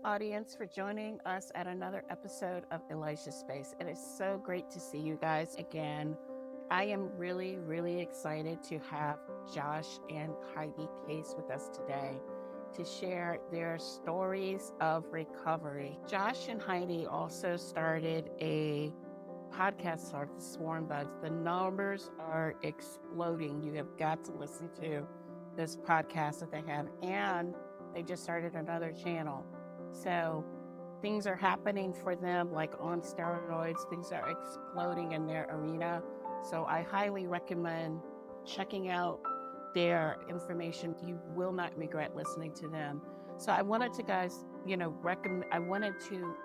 audience, for joining us at another episode of Elisha Space. It is so great to see you guys again. I am really excited to have Josh and Heidi Case with us today to share their stories of recovery. Josh and Heidi also started a podcast called Sober.Buzz. The numbers are exploding. You have got to listen to this podcast that they have, and they just started another channel. So things are happening for them like on steroids. Things are exploding in their arena. So I highly recommend checking out their information. You will not regret listening to them. So I wanted to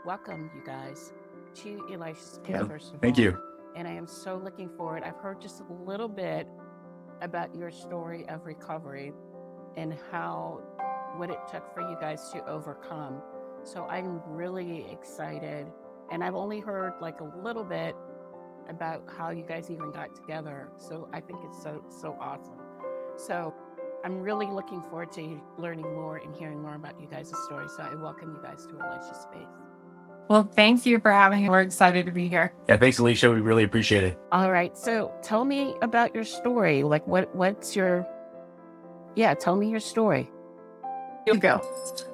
welcome you guys to Elisha Space, first of all. Thank you. And I am so looking forward. I've heard just a little bit about your story of recovery and what it took for you guys to overcome. So I'm really excited. And I've only heard like a little bit about how you guys even got together. So I think it's so awesome. So I'm really looking forward to learning more and hearing more about you guys' story. So I welcome you guys to Elisha Space. Well, thank you for having me. We're excited to be here. Yeah, thanks, Elisha. We really appreciate it. All right. So tell me about your story. Like tell me your story. You go.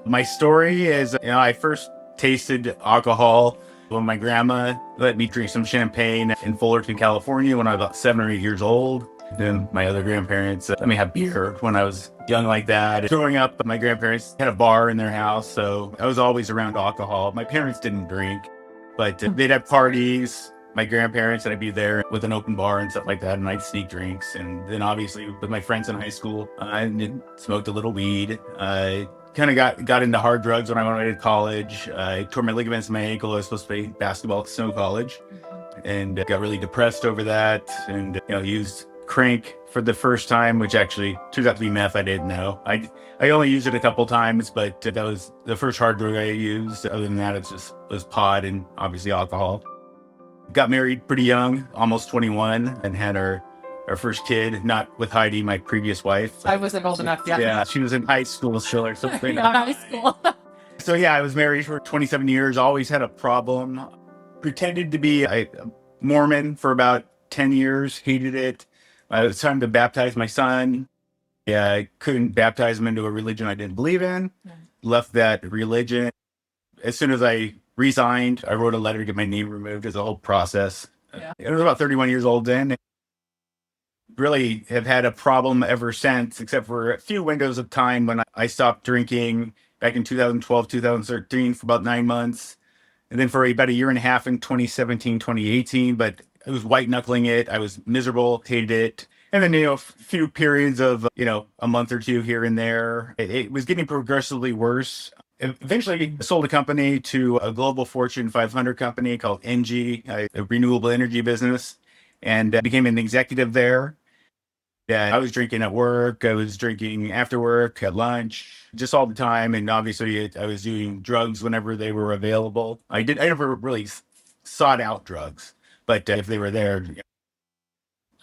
My story is, I first tasted alcohol when my grandma let me drink some champagne in Fullerton, California when I was about 7 or 8 years old. Then my other grandparents let me have beer when I was young like that. Growing up, my grandparents had a bar in their house, so I was always around alcohol. My parents didn't drink, but they'd have parties. My grandparents, and I'd be there with an open bar and stuff like that, and I'd sneak drinks. And then obviously with my friends in high school, I smoked a little weed. I kind of got into hard drugs when I went away to college. I tore my ligaments in my ankle. I was supposed to play basketball at Snow College, and got really depressed over that, and used crank for the first time, which actually turned out to be meth. I didn't know. I only used it a couple times, but that was the first hard drug I used. Other than that, it was pot and obviously alcohol. Got married pretty young, almost 21, and had our first kid, not with Heidi, my previous wife. I wasn't old enough yet. Yeah, she was in high school still or something. High school. So yeah, I was married for 27 years, always had a problem. Pretended to be a Mormon for about 10 years, hated it. It was time to baptize my son. Yeah, I couldn't baptize him into a religion I didn't believe in. Left that religion. As soon as I resigned, I wrote a letter to get my name removed. As a whole process. Yeah. I was about 31 years old then. Really have had a problem ever since, except for a few windows of time when I stopped drinking back in 2012, 2013 for about 9 months. And then for about a year and a half in 2017, 2018. But I was white knuckling it. I was miserable, hated it. And then, a few periods of, a month or two here and there. It was getting progressively worse. Eventually sold a company to a global Fortune 500 company called NG, a renewable energy business, and became an executive there. Yeah, I was drinking at work. I was drinking after work, at lunch, just all the time. And obviously I was doing drugs whenever they were available. I never really sought out drugs, but if they were there,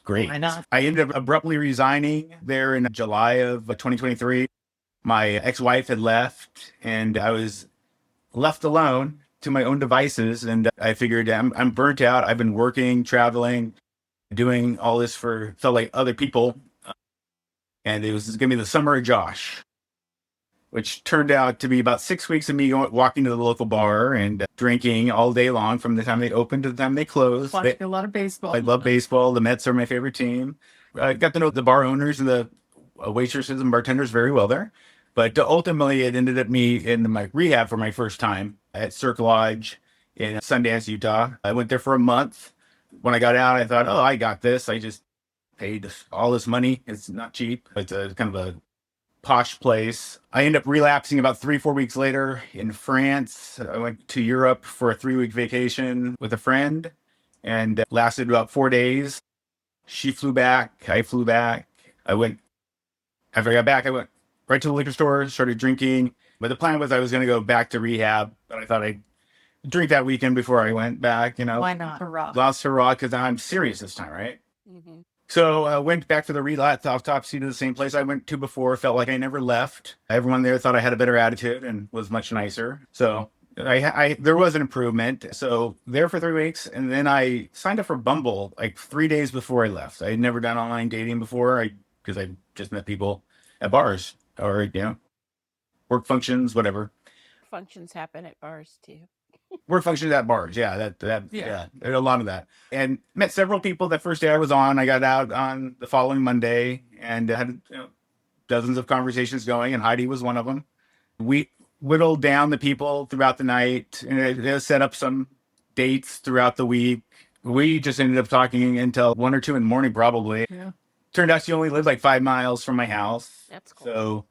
great. Why not? I ended up abruptly resigning there in July of 2023. My ex-wife had left, and I was left alone to my own devices. And I figured I'm burnt out. I've been working, traveling, doing all this felt like other people. And it was going to be the summer of Josh, which turned out to be about 6 weeks of me walking to the local bar and drinking all day long from the time they opened to the time they closed. Watching a lot of baseball. I love baseball. The Mets are my favorite team. I got to know the bar owners and the waitresses and bartenders very well there. But ultimately, it ended up me in my rehab for my first time at Cirque Lodge in Sundance, Utah. I went there for a month. When I got out, I thought, I got this. I just paid all this money. It's not cheap. It's a kind of a posh place. I ended up relapsing about 3-4 weeks later in France. I went to Europe for a 3-week vacation with a friend and lasted about 4 days. She flew back. I flew back. After I got back, I went right to the liquor store, started drinking. But the plan was I was going to go back to rehab, but I thought I'd drink that weekend before I went back, Why not? Lost hurrah, because I'm serious this time, right? Mm-hmm. So I went back to the relapse autopsy to the same place I went to before. Felt like I never left. Everyone there thought I had a better attitude and was much nicer. So there was an improvement. So there for 3 weeks, and then I signed up for Bumble like 3 days before I left. I had never done online dating before. Because I just met people at bars or work functions, whatever. Functions happen at bars too. Work functions at bars. Yeah, Yeah. there's a lot of that. And met several people that first day I was on. I got out on the following Monday and had dozens of conversations going, and Heidi was one of them. We whittled down the people throughout the night and it set up some dates throughout the week. We just ended up talking until 1 or 2 in the morning, probably. Yeah. Turned out she only lived like 5 miles from my house. That's cool. So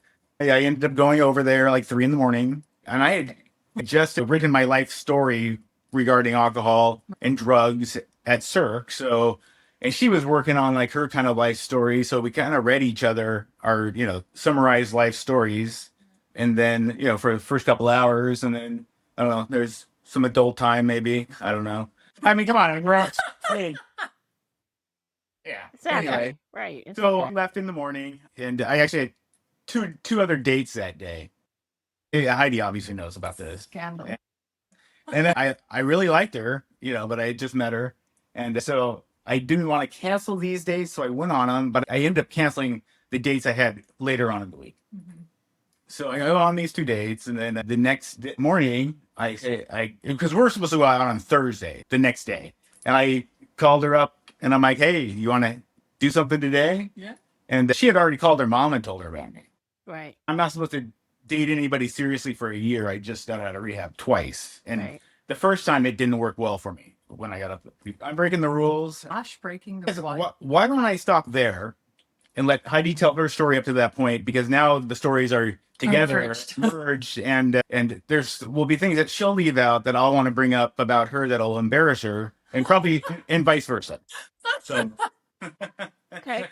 yeah, I ended up going over there like 3 in the morning. And I had just written my life story regarding alcohol and drugs at Cirque. So, and she was working on like her kind of life story. So we kind of read each other our, summarized life stories. And then, for the first couple hours. And then, I don't know, there's some adult time maybe. I don't know. I mean, come on. Hey. Yeah. Exactly. Anyway, Right. It's so I okay. left in the morning, and I actually had two other dates that day. Yeah, Heidi obviously knows about this. Scandal. And I really liked her, but I had just met her. And so I didn't want to cancel these dates, so I went on them, but I ended up canceling the dates I had later on in the week. Mhm. So I go on these 2 dates, and then the next morning, because we're supposed to go out on Thursday, the next day. And I called her up, and I'm like, hey, you want to do something today? Yeah. And she had already called her mom and told her about me. Right. I'm not supposed to date anybody seriously for a year. I just got out of rehab twice. And Right. the first time it didn't work well for me when I got up. I'm breaking the rules. Gosh, breaking the law. Why don't I stop there and let Heidi tell her story up to that point? Because now the stories are together, merged, and will be things that she'll leave out that I'll want to bring up about her that'll embarrass her, and probably and vice versa. So Okay.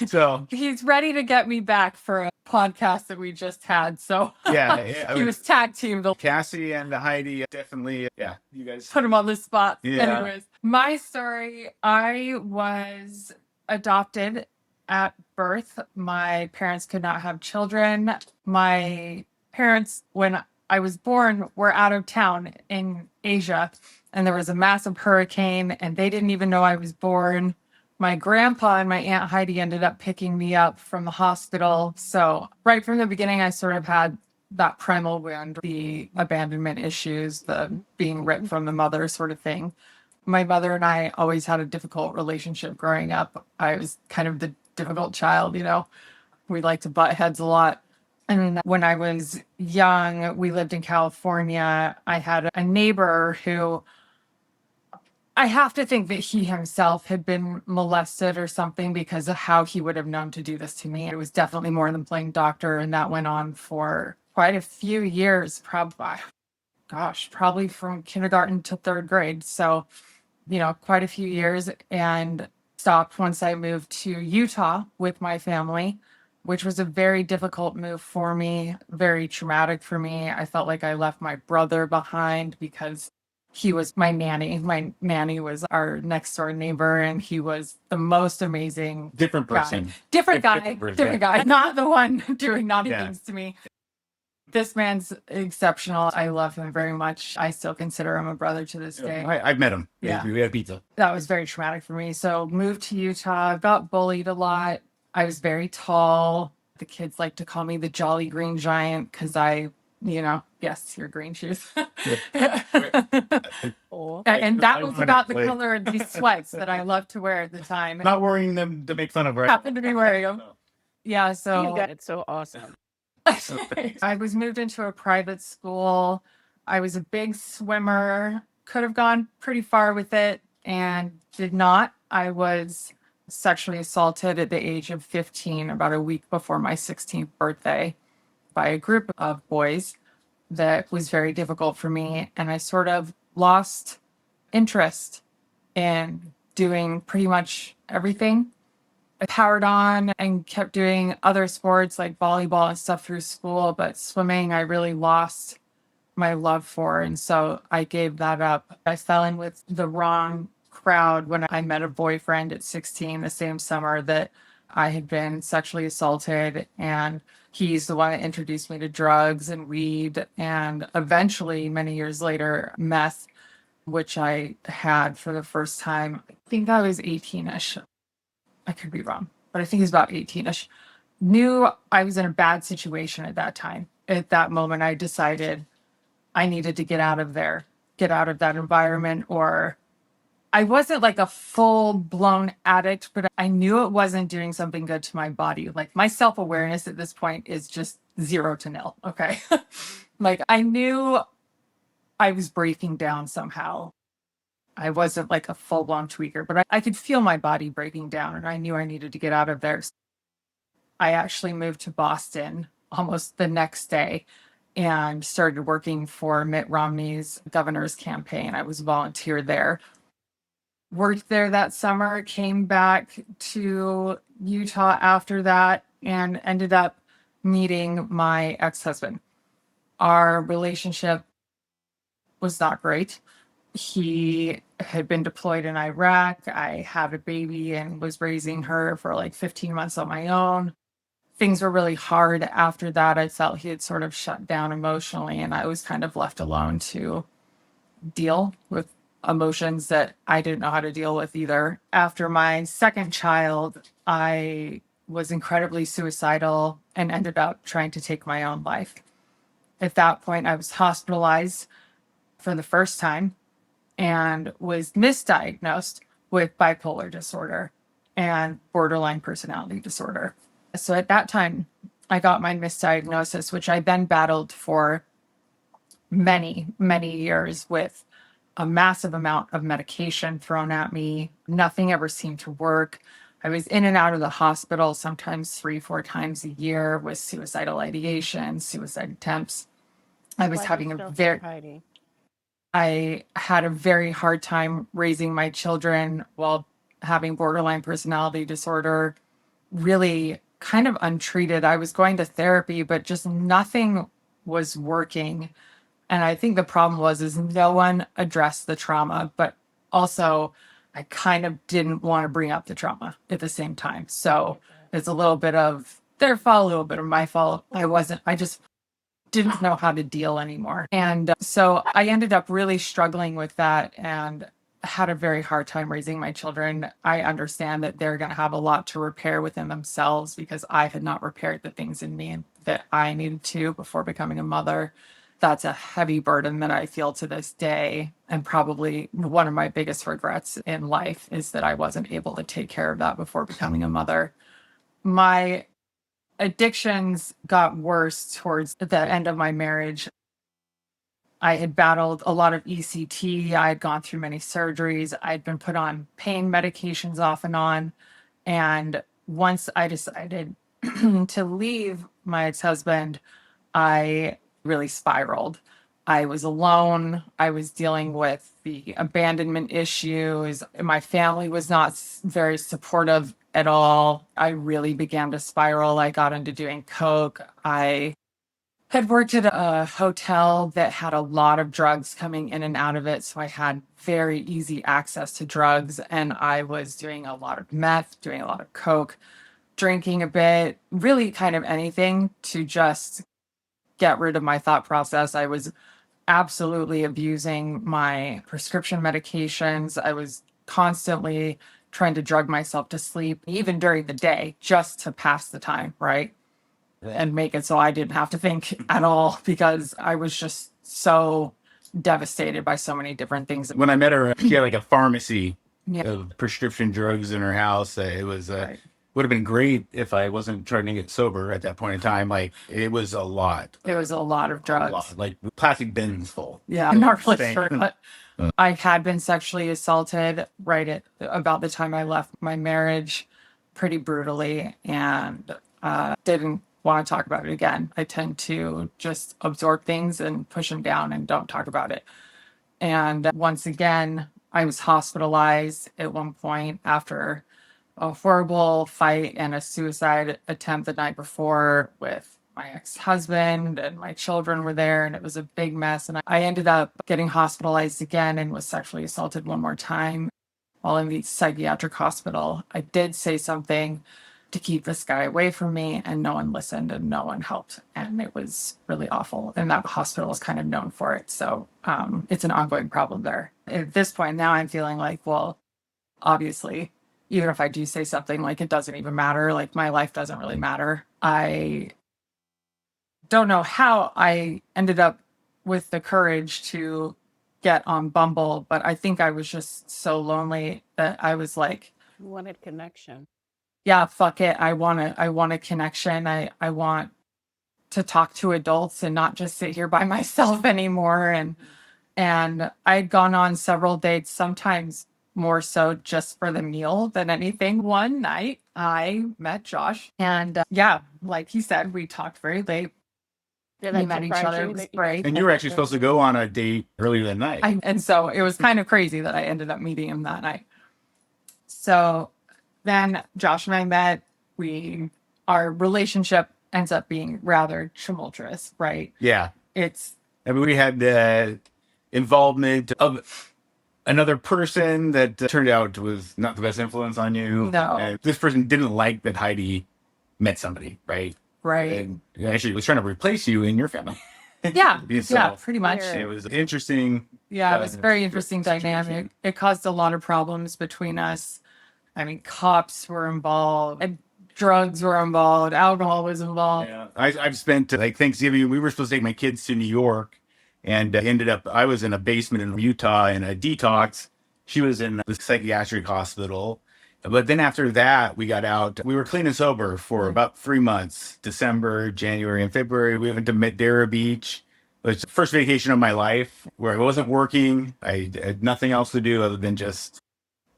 so He's ready to get me back for a podcast that we just had. So yeah, he was tag teamed. Cassie and Heidi definitely. Yeah, you guys Put him on the spot. Yeah. Anyways, my story, I was adopted at birth. My parents could not have children. My parents, when I was born, were out of town in Asia, and there was a massive hurricane, and they didn't even know I was born. My grandpa and my Aunt Heidi ended up picking me up from the hospital. So right from the beginning, I sort of had that primal wound, the abandonment issues, the being ripped from the mother sort of thing. My mother and I always had a difficult relationship growing up. I was kind of the difficult child, We liked to butt heads a lot. And when I was young, we lived in California. I had a neighbor who I have to think that he himself had been molested or something because of how he would have known to do this to me. It was definitely more than playing doctor, and that went on for quite a few years, probably from kindergarten to third grade. So, quite a few years, and stopped once I moved to Utah with my family, which was a very difficult move for me, very traumatic for me. I felt like I left my brother behind because he was my nanny. My nanny was our next door neighbor, and he was the most amazing different guy. person. Different Different guy, not the one doing naughty Yeah. things to me. This man's exceptional. I love him very much. I still consider him a brother to this day. I've met him. Yeah. We had pizza. That was very traumatic for me. So moved to Utah, got bullied a lot. I was very tall. The kids like to call me the Jolly Green Giant because yes, your green shoes. Cool. And that I was wanna about the play. color of these sweats that I loved to wear at the time. Not wearing them to make fun of, right? Happened to be wearing them. Yeah, You so got it so awesome. I was moved into a private school. I was a big swimmer, could have gone pretty far with it and did not. I was sexually assaulted at the age of 15, about a week before my 16th birthday, by a group of boys. That was very difficult for me. And I sort of lost interest in doing pretty much everything. I powered on and kept doing other sports like volleyball and stuff through school, but swimming I really lost my love for. And so I gave that up. I fell in with the wrong crowd when I met a boyfriend at 16, the same summer that I had been sexually assaulted. And he's the one that introduced me to drugs and weed, and eventually, many years later, meth, which I had for the first time. I think I was 18-ish. I could be wrong, but I think he's about 18-ish. Knew I was in a bad situation at that time. At that moment, I decided I needed to get out of there, get out of that environment, or I wasn't like a full blown addict, but I knew it wasn't doing something good to my body. Like my self awareness at this point is just 0 to nil. Okay. Like I knew I was breaking down somehow. I wasn't like a full blown tweaker, but I could feel my body breaking down, and I knew I needed to get out of there. I actually moved to Boston almost the next day and started working for Mitt Romney's governor's campaign. I was a volunteer there. Worked there that summer, came back to Utah after that, and ended up meeting my ex-husband. Our relationship was not great. He had been deployed in Iraq. I had a baby and was raising her for like 15 months on my own. Things were really hard after that. I felt he had sort of shut down emotionally, and I was kind of left alone to deal with emotions that I didn't know how to deal with either. After my second child, I was incredibly suicidal and ended up trying to take my own life. At that point, I was hospitalized for the first time and was misdiagnosed with bipolar disorder and borderline personality disorder. So at that time, I got my misdiagnosis, which I then battled for many, many years with a massive amount of medication thrown at me. Nothing ever seemed to work. I was in and out of the hospital sometimes 3-4 times a year with suicidal ideation, suicide attempts. I was having I had a very hard time raising my children while having borderline personality disorder, really kind of untreated. I was going to therapy, but just nothing was working. And I think the problem is no one addressed the trauma, but also I kind of didn't want to bring up the trauma at the same time. So it's a little bit of their fault, a little bit of my fault. I just didn't know how to deal anymore. And so I ended up really struggling with that and had a very hard time raising my children. I understand that they're going to have a lot to repair within themselves because I had not repaired the things in me that I needed to before becoming a mother. That's a heavy burden that I feel to this day. And probably one of my biggest regrets in life is that I wasn't able to take care of that before becoming a mother. My addictions got worse towards the end of my marriage. I had battled a lot of ECT. I had gone through many surgeries. I'd been put on pain medications off and on. And once I decided to leave my ex-husband, I really spiraled. I was alone. I was dealing with the abandonment issues. My family was not very supportive at all. I really began to spiral. I got into doing coke. I had worked at a hotel that had a lot of drugs coming in and out of it. So I had very easy access to drugs. And I was doing a lot of meth, doing a lot of coke, drinking a bit, really kind of anything to just get rid of my thought process. I was absolutely abusing my prescription medications. I was constantly trying to drug myself to sleep, even during the day, just to pass the time, right? And make it so I didn't have to think at all because I was just so devastated by so many different things. When I met her, she had like a pharmacy Yeah. of prescription drugs in her house. It was Right. would have been great if I wasn't trying to get sober at that point in time. Like it was a lot. It was a lot of drugs. Like plastic bins full. Yeah, I'm not really Thank- sure, but I had been sexually assaulted right at about the time I left my marriage, pretty brutally, and didn't want to talk about it again. I tend to just absorb things and push them down and don't talk about it. And once again, I was hospitalized at one point after a horrible fight and a suicide attempt the night before with my ex-husband, and my children were there, and it was a big mess. And I ended up getting hospitalized again and was sexually assaulted one more time. while in the psychiatric hospital, I did say something to keep this guy away from me, and no one listened and no one helped. And it was really awful. And that hospital is kind of known for it. So it's an ongoing problem there. At this point now I'm feeling like, well, obviously, even if I do say something, like it doesn't even matter. Like my life doesn't really matter. I don't know how I ended up with the courage to get on Bumble, but I think I was just so lonely that I was like, You wanted connection. yeah, fuck it. I want a connection. I want to talk to adults and not just sit here by myself anymore. And I'd gone on several dates, sometimes more so just for the meal than anything. One night I met Josh, and yeah, like he said, we talked very late. Did We that met each surprise other. you It was that great. And you were actually supposed to go on a date earlier that night. And so it was kind of crazy that I ended up meeting him that night. So then Josh and I met. Our relationship ends up being rather tumultuous, right? Yeah. It's I mean, we had involvement of another person that turned out was not the best influence on you. No. And this person didn't like that Heidi met somebody, right? right. And actually was trying to replace you in your family. Yeah. So Yeah, pretty much. Weird. it was interesting. Yeah, it was a very interesting dynamic. It caused a lot of problems between us. I mean, cops were involved, and drugs were involved, alcohol was involved. Yeah. I've spent like Thanksgiving. We were supposed to take my kids to New York, and ended up I was in a basement in Utah in a detox. She was in the psychiatric hospital. But then after that, we got out. We were clean and sober for about 3 months, December, January, and February. We went to Madeira Beach. It was the first vacation of my life where I wasn't working. I had nothing else to do other than just,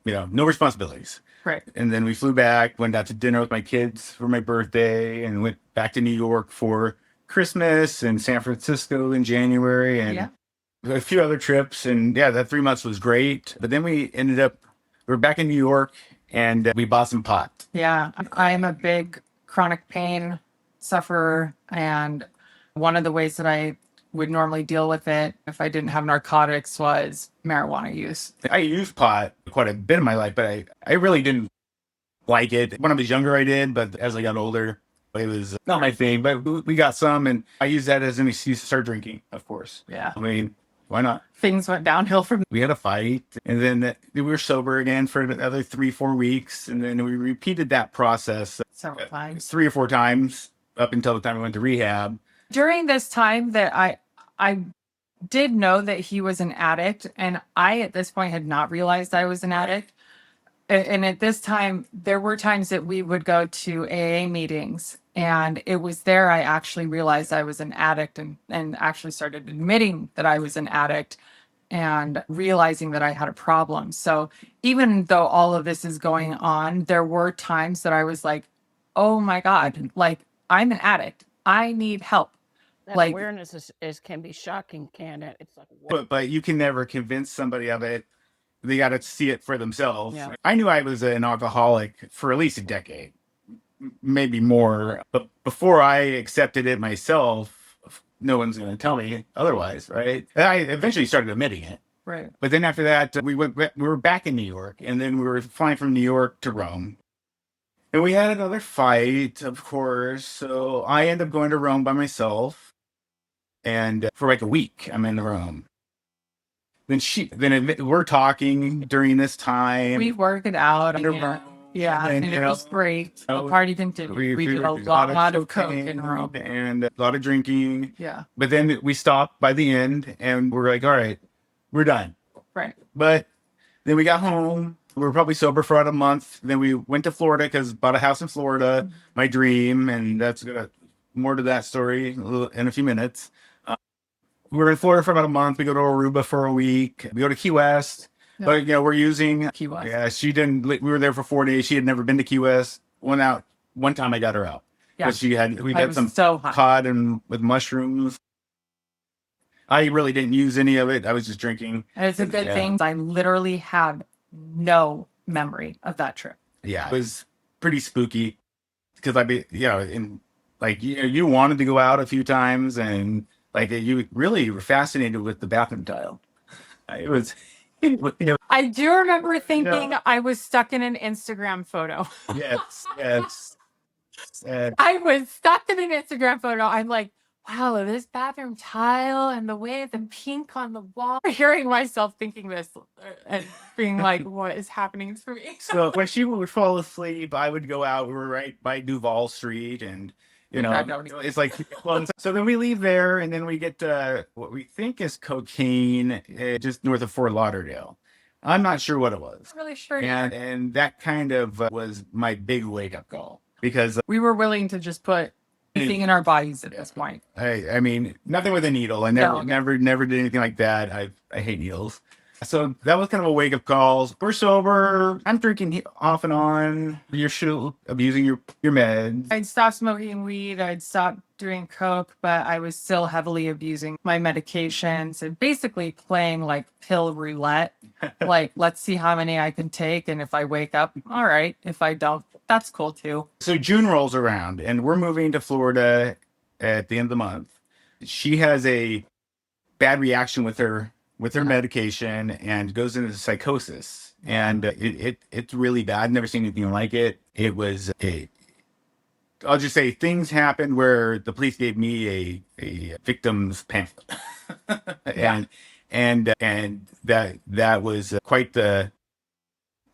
no responsibilities. Right. And then we flew back, went out to dinner with my kids for my birthday, and went back to New York for Christmas and San Francisco in January, and a few other trips. And yeah, that 3 months was great. But then we were back in New York, and we bought some pot. Yeah, I'm a big chronic pain sufferer. And one of the ways that I would normally deal with it if I didn't have narcotics was marijuana use. I used pot quite a bit in my life, but I really didn't like it. When I was younger, I did, but as I got older, it was not my thing. But we got some, and I used that as an excuse to start drinking, of course. Yeah. I mean, why not? Things went downhill from We had a fight, and then we were sober again for another 3-4 weeks, and then we repeated that process several times. 3 or 4 times up until the time we went to rehab. During this time that I did know that he was an addict, and I at this point had not realized I was an addict. And at this time, there were times that we would go to AA meetings, and it was there I actually realized I was an addict, and actually started admitting that I was an addict and realizing that I had a problem. So even though all of this is going on, there were times that I was like, oh my God, like I'm an addict. I need help. That Like- awareness can be shocking, Candid. It's like, what? But you can never convince somebody of it. They got to see it for themselves. Yeah. I knew I was an alcoholic for at least a decade, maybe more. But before I accepted it myself, no one's going to tell me otherwise, right? I eventually started admitting it. Right. But then after that, we were back in New York, and then we were flying from New York to Rome. And we had another fight, of course. So I ended up going to Rome by myself. And for like a week, I'm in Rome. Then we're talking during this time. We worked it out. Under Yeah, Rome. yeah, and it was great. The party continued. We did a lot of coke in Rome. And a lot of drinking. Yeah. But then we stopped by the end, and we're like, all right, we're done. Right. But then we got home. We were probably sober for about a month. Then we went to Florida because bought a house in Florida, my dream, and that's more to that story in a few minutes. We were in Florida for about a month. We go to Aruba for a week. We go to Key West. Yeah. But we're using Key West. Yeah, she didn't. We were there for 4 days. She had never been to Key West. One time I got her out. Yeah. But we I had was some so high. cod and with mushrooms. I really didn't use any of it. I was just drinking. And it's a good thing. I literally have no memory of that trip. Yeah, it was pretty spooky because you wanted to go out a few times, and like you really were fascinated with the bathroom tile. It was I do remember thinking I was stuck in an Instagram photo. Yes, yes. I was stuck in an Instagram photo. I'm like, wow, this bathroom tile and the way the pink on the wall. Hearing myself thinking this and being like, what is happening to me? So when she would fall asleep, I would go out. We were right by Duval Street, and it's like, well, so then we leave there, and then we get what we think is cocaine, just north of Fort Lauderdale. I'm not sure what it was. I'm really sure. And that kind of was my big wake up call, because we were willing to just put anything in our bodies at this point. I mean, nothing with a needle. I never did anything like that. I hate needles. So that was kind of a wake up call. We're sober. I'm drinking off and on. You're still abusing your meds. I'd stopped smoking weed. I'd stopped doing coke, but I was still heavily abusing my medications and basically playing like pill roulette. Like, let's see how many I can take. And if I wake up, all right. If I don't, that's cool too. So June rolls around and we're moving to Florida at the end of the month. She has a bad reaction with her medication and goes into psychosis, and it's really bad. I've never seen anything like it. It was I'll just say things happened where the police gave me a victim's pamphlet. and that was quite the.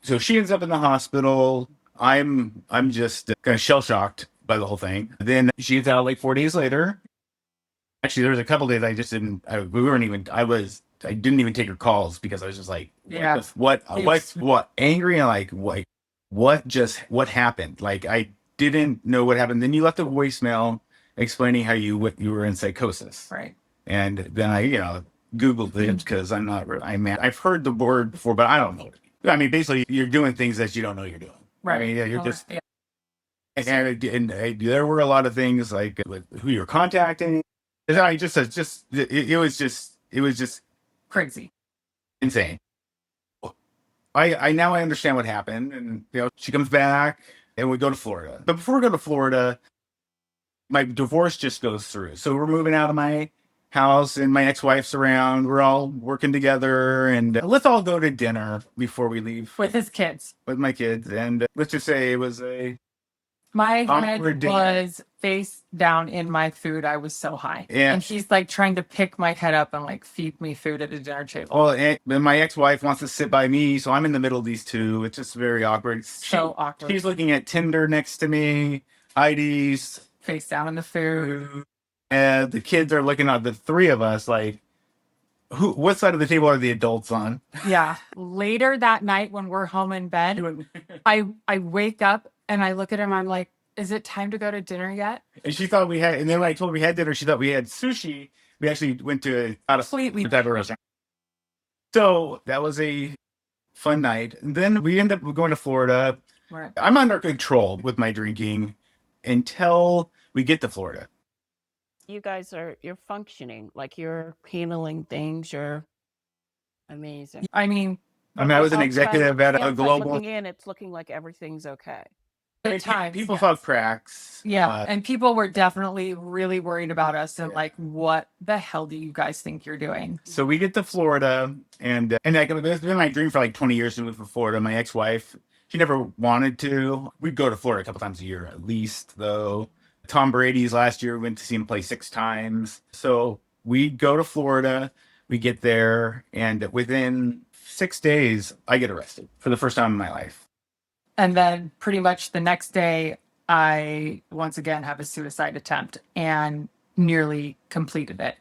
So she ends up in the hospital. I'm just kind of shell shocked by the whole thing. Then she's out like 4 days later. Actually, there was a couple days I just didn't. I didn't even take her calls because I was just like, what, angry, and like, what happened? Like, I didn't know what happened. Then you left a voicemail explaining how you were in psychosis. Right. And then I, Googled it because I've heard the word before, but I don't know. I mean, basically, you're doing things that you don't know you're doing. Right. I mean, you're just. Yeah. And there were a lot of things like with who you're contacting. It was just crazy, insane. I now understand what happened, and she comes back, and we go to Florida. But before we go to Florida, my divorce just goes through. So we're moving out of my house, and my ex-wife's around. We're all working together, and let's all go to dinner before we leave with his kids, with my kids, and let's just say it was my head was face down in my food. I was so high. Yeah. And he's like trying to pick my head up and like feed me food at a dinner table. Oh, and my ex-wife wants to sit by me, so I'm in the middle of these two. It's just very awkward. Awkward. She's looking at Tinder next to me. Heidi's face down in the food. And the kids are looking at the three of us like, what side of the table are the adults on? Yeah. Later that night when we're home in bed, I wake up and I look at him, I'm like, is it time to go to dinner yet? And she thought we had, and then when I told her we had dinner, she thought we had sushi. We actually went to a completely type of restaurant. So that was a fun night. And then we end up going to Florida. Right. I'm under control with my drinking until we get to Florida. You guys you're functioning, like you're handling things. You're amazing. I mean, I was an executive at a global. Looking in, it's looking like everything's okay. At times, people thought cracks. Yeah, and people were definitely really worried about us and like, what the hell do you guys think you're doing? So we get to Florida, and like, it's been my dream for like 20 years to move to Florida. My ex-wife, she never wanted to. We'd go to Florida a couple times a year at least, though. Tom Brady's last year, we went to see him play 6 times. So we go to Florida, we get there, and within 6 days, I get arrested for the first time in my life. And then pretty much the next day, I once again have a suicide attempt and nearly completed it.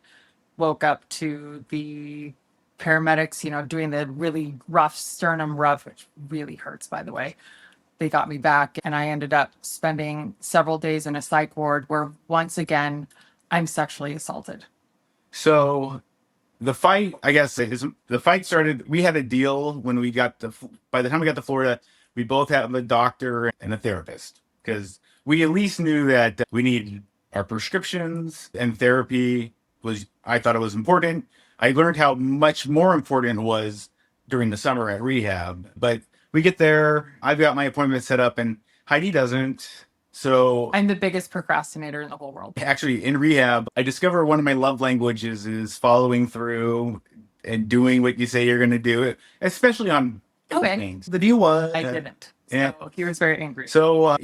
Woke up to the paramedics, doing the really rough sternum rub, which really hurts, by the way. They got me back, and I ended up spending several days in a psych ward where once again, I'm sexually assaulted. So the fight, I guess, the fight started. We had a deal when we got by the time we got to Florida, we both have a doctor and a therapist because we at least knew that we needed our prescriptions, and therapy I thought it was important. I learned how much more important it was during the summer at rehab. But we get there, I've got my appointment set up, and Heidi doesn't. So I'm the biggest procrastinator in the whole world. Actually, in rehab, I discovered one of my love languages is following through, and doing what you say you're going to do, especially on things. The deal was I didn't. So he was very angry. So,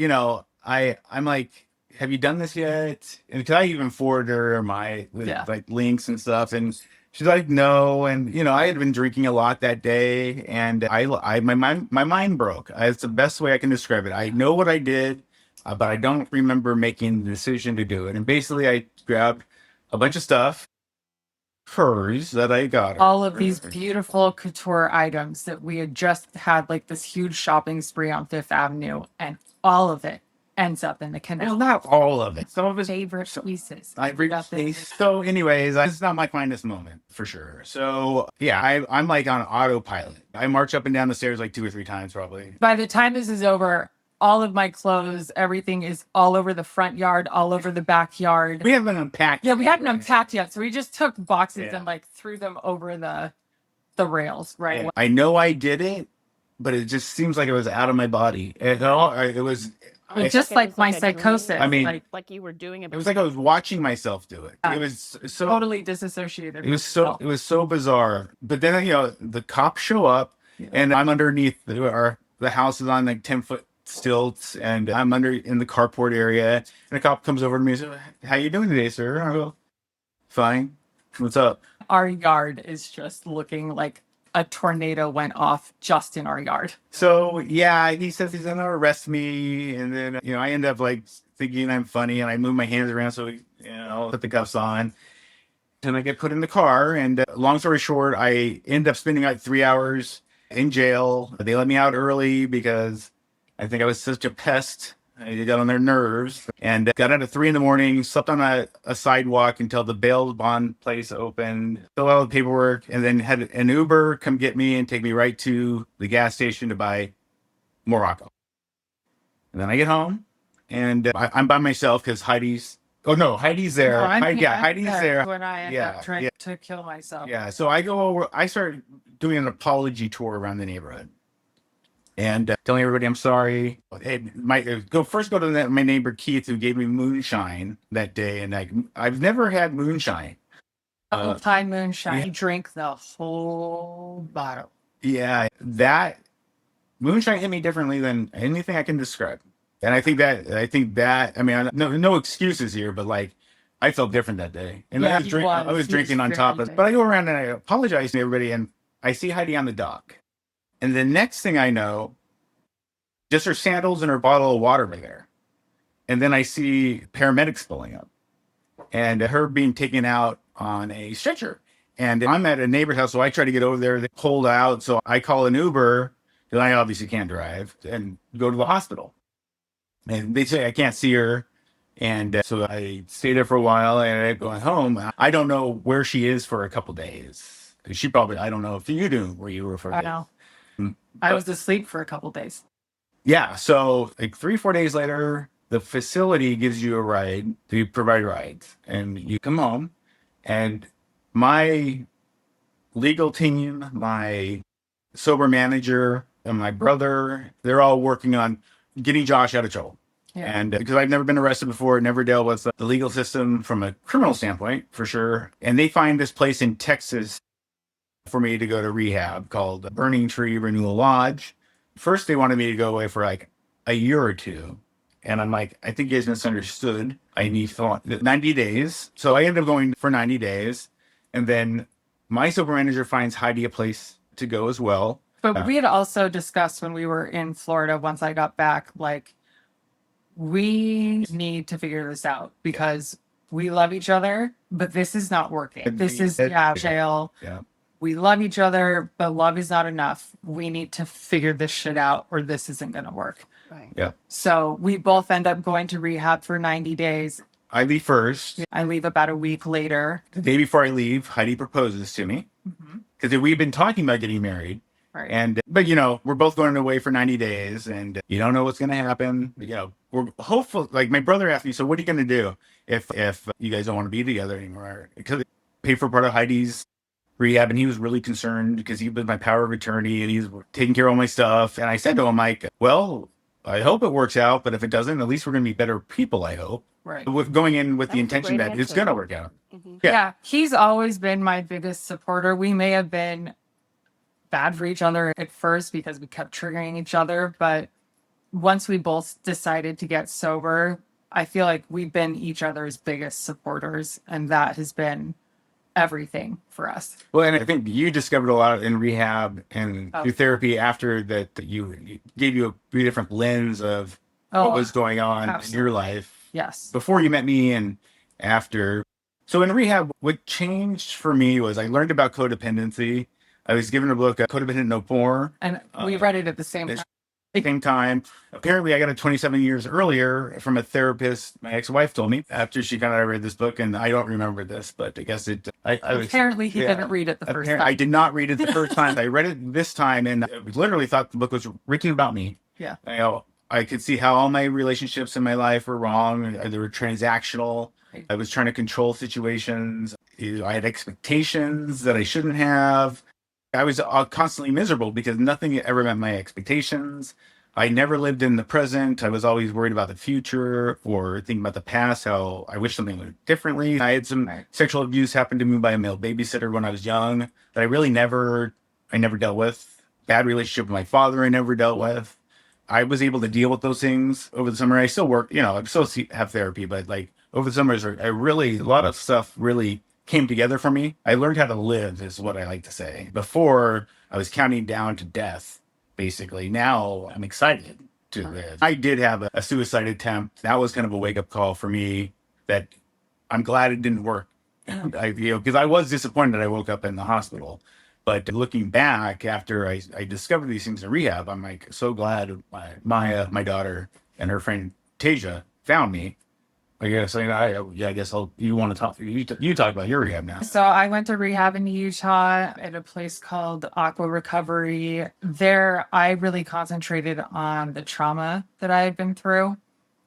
I'm like, have you done this yet? And because I even forwarded her my like links and stuff, and she's like, no. And I had been drinking a lot that day, and my mind broke. It's the best way I can describe it. I know what I did, but I don't remember making the decision to do it. And basically, I grabbed a bunch of stuff, furs that I got her. All of these beautiful couture items that we had just had like this huge shopping spree on Fifth Avenue, and all of it ends up in the canal. Well, not all of it. Some of his favorite pieces. So anyways, it's not my finest moment for sure. So yeah, I'm like on autopilot. I march up and down the stairs like 2 or 3 times probably. By the time this is over, all of my clothes, everything is all over the front yard, all over the backyard. We haven't unpacked. Yeah, we hadn't unpacked yet. So we just took boxes and like threw them over the rails, right? I know I did it, but it just seems like it was out of my body. It was just like my psychosis. I mean, like you were doing it. It was like I was watching myself do it. It was so totally disassociated. It was so bizarre. But then the cops show up, and I'm underneath the house is on like 10-foot stilts, and I'm in the carport area, and a cop comes over to me and says, "How you doing today, sir?" I go, "Fine. What's up?" Our yard is just looking like a tornado went off just in our yard. So yeah, he says he's gonna arrest me, and then I end up like thinking I'm funny, and I move my hands around so put the cuffs on, and I get put in the car. And long story short, I end up spending like 3 hours in jail. They let me out early because I think I was such a pest. I got on their nerves, and got out at 3 a.m, slept on a sidewalk until the bail bond place opened, filled out the paperwork, and then had an Uber come get me and take me right to the gas station to buy more alcohol. And then I get home, and I'm by myself because Heidi's there. Heidi's there. When I end up trying to kill myself. Yeah, so I go over, I start doing an apology tour around the neighborhood. And telling everybody I'm sorry. Hey, go to my neighbor Keith, who gave me moonshine that day, and I've never had moonshine. Thai moonshine. You drink the whole bottle. Yeah, that moonshine hit me differently than anything I can describe. And I think that I mean, no excuses here, but like I felt different that day. And I was drinking on top of it. But I go around and I apologize to everybody, and I see Heidi on the dock. And the next thing I know, just her sandals and her bottle of water were there. And then I see paramedics pulling up, and her being taken out on a stretcher. And I'm at a neighbor's house, so I try to get over there. They pulled out, so I call an Uber, because I obviously can't drive, and go to the hospital. And they say I can't see her. And so I stay there for a while, and I go home. I don't know where she is for a couple days. She probably, I don't know if you do where you were for a day. I know. I was asleep for a couple days. Yeah, so like 3 or 4 days later, the facility gives you a ride. They provide rides, and you come home, and my legal team, my sober manager, and my brother, they're all working on getting Josh out of trouble. Yeah. And because I've never been arrested before, never dealt with the legal system from a criminal standpoint, for sure. And they find this place in Texas for me to go to rehab called Burning Tree Renewal Lodge. First, they wanted me to go away for like a year or two. And I'm like, I think you guys misunderstood. I need 90 days. So I ended up going for 90 days. And then my sober manager finds Heidi a place to go as well. But we had also discussed when we were in Florida, once I got back, like, we need to figure this out because we love each other, but this is not working. This is jail. Yeah. We love each other, but love is not enough. We need to figure this shit out or this isn't going to work. Right. Yeah. So we both end up going to rehab for 90 days. I leave first. I leave about a week later. The day before I leave, Heidi proposes to me because we've been talking about getting married. Right. But we're both going away for 90 days, and you don't know what's going to happen. We're hopeful. Like my brother asked me, so what are you going to do if you guys don't want to be together anymore? Because I paid for part of Heidi's rehab, and he was really concerned because he was my power of attorney, and he's taking care of all my stuff. And I said to him, like, well, I hope it works out, but if it doesn't, at least we're going to be better people, I hope. Right. With going in with the intention that it's going to work out. Mm-hmm. Yeah. He's always been my biggest supporter. We may have been bad for each other at first because we kept triggering each other, but once we both decided to get sober, I feel like we've been each other's biggest supporters, and that has been everything for us. Well, and I think you discovered a lot in rehab and Oh. through therapy after that you gave you a different lens of what was going on in your life. Yes. Before you met me and after. So in rehab, what changed for me was I learned about codependency. I was given a book, Codependent No More. And we read it at the same time. Apparently, I got it 27 years earlier from a therapist. My ex-wife told me after she kind of read this book, and I don't remember this, but I guess it. Apparently, he didn't read it the first time. I did not read it the first time. I read it this time, and I literally thought the book was written about me. Yeah. I could see how all my relationships in my life were wrong. They were transactional. I was trying to control situations. I had expectations that I shouldn't have. I was constantly miserable because nothing ever met my expectations. I never lived in the present. I was always worried about the future or thinking about the past, how I wish something went differently. I had some sexual abuse happen to me by a male babysitter when I was young that I really never dealt with. Bad relationship with my father I never dealt with. I was able to deal with those things over the summer. I still work, I still have therapy, but like over the summers, a lot of stuff really came together for me. I learned how to live is what I like to say. Before I was counting down to death, basically. Now I'm excited to live. I did have a suicide attempt. That was kind of a wake up call for me that I'm glad it didn't work. Because I was disappointed that I woke up in the hospital. But looking back after I discovered these things in rehab, I'm like so glad my daughter and her friend Tasia found me. I guess you want to talk. You talk about your rehab now. So I went to rehab in Utah at a place called Aqua Recovery. There, I really concentrated on the trauma that I had been through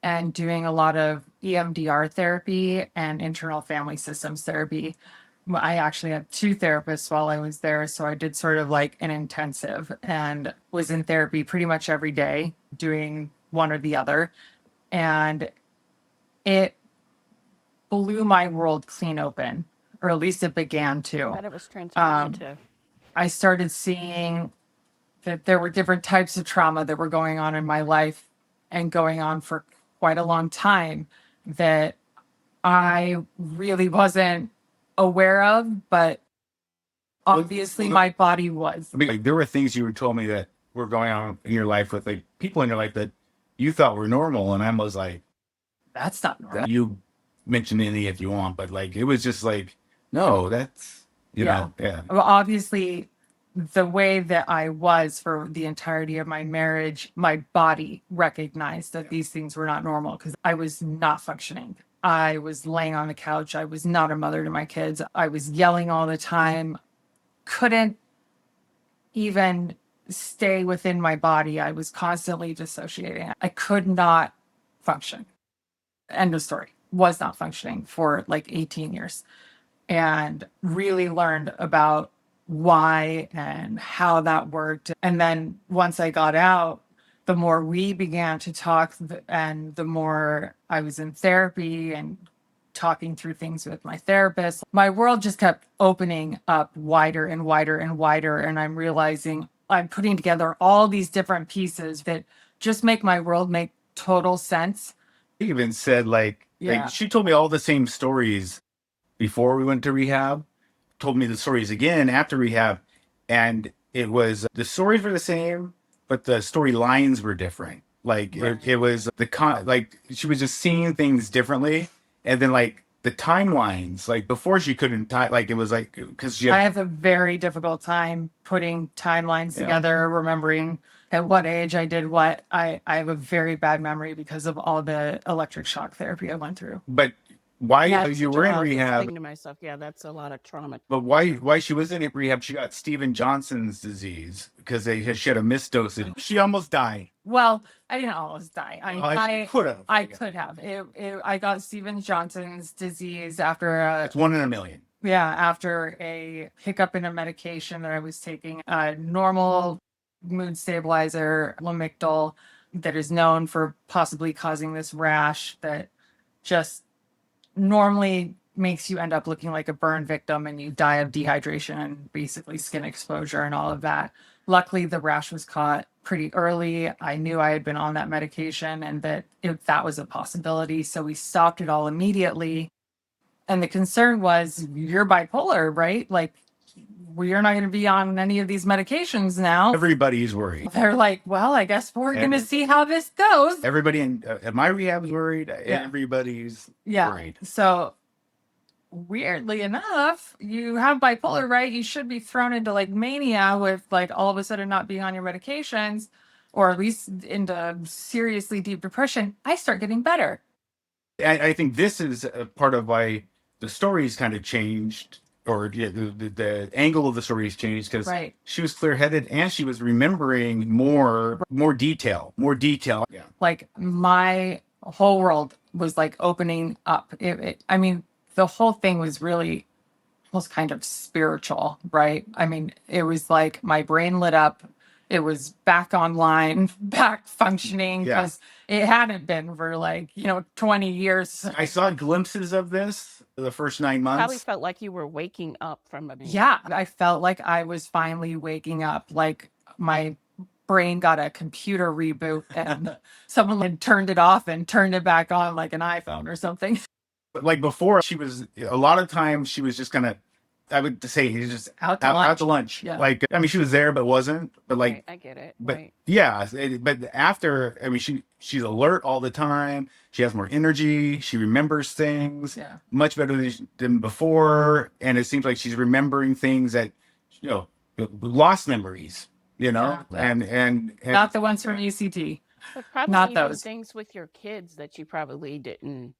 and doing a lot of EMDR therapy and internal family systems therapy. I actually had 2 therapists while I was there. So I did sort of like an intensive and was in therapy pretty much every day doing one or the other. And it blew my world clean open, or at least it began to. But it was transformative. I started seeing that there were different types of trauma that were going on in my life and going on for quite a long time that I really wasn't aware of, but obviously my body was. I mean, like, there were things you told me that were going on in your life with like people in your life that you thought were normal, and I was like, that's not normal. You mention any if you want, but like it was just like, no, that's know. Well, obviously, the way that I was for the entirety of my marriage, my body recognized that these things were not normal because I was not functioning. I was laying on the couch. I was not a mother to my kids. I was yelling all the time. Couldn't even stay within my body. I was constantly dissociating. I could not function. End of story. Was not functioning for like 18 years and really learned about why and how that worked. And then once I got out, the more we began to talk and the more I was in therapy and talking through things with my therapist, my world just kept opening up wider and wider and wider. And I'm realizing I'm putting together all these different pieces that just make my world make total sense. He even said like she told me all the same stories before we went to rehab, told me the stories again after rehab, and it was the stories were the same, but the storylines were different. Like it was like she was just seeing things differently, and then like the timelines, like before she couldn't like it was like because I have a very difficult time putting timelines together, remembering at what age I did what. I have a very bad memory because of all the electric shock therapy I went through. But why you were in rehab? Thinking to myself, that's a lot of trauma. But why she was in rehab? She got Steven Johnson's disease because she had a misdosage. She almost died. Well, I didn't almost die. I could have. I could have. I got Steven Johnson's disease after it's 1 in a million. Yeah, after a hiccup in a medication that I was taking, a normal mood stabilizer, Lamictal, that is known for possibly causing this rash that just normally makes you end up looking like a burn victim and you die of dehydration and basically skin exposure and all of that. Luckily, the rash was caught pretty early. I knew I had been on that medication and that that was a possibility. So we stopped it all immediately. And the concern was, you're bipolar, right? Like, you're not going to be on any of these medications now. Everybody's worried. They're like, well, I guess we're going to see how this goes. Everybody at my rehab is worried. Yeah. Everybody's worried. So weirdly enough, you have bipolar, right? You should be thrown into like mania with like all of a sudden not being on your medications, or at least into seriously deep depression. I start getting better. I think this is a part of why the story's kind of changed, or the angle of the story has changed, because she was clear-headed and she was remembering more detail. Yeah. Like my whole world was like opening up. I mean, the whole thing was really almost kind of spiritual, right? I mean, it was like my brain lit up. It was back online, back functioning, because it hadn't been for like, 20 years. I saw glimpses of this the first 9 months. Probably felt like you were waking up from a... Yeah, I felt like I was finally waking up. Like my brain got a computer reboot and someone had turned it off and turned it back on like an iPhone or something. But like before, a lot of times she was just kind of, I would say he's just out to lunch. Yeah. Like, I mean, she was there, but wasn't. But like, I get it. But but after, I mean, she's alert all the time. She has more energy. She remembers things much better than before. And it seems like she's remembering things that, lost memories, and not the ones from ECT. But probably not even those things with your kids that you probably didn't.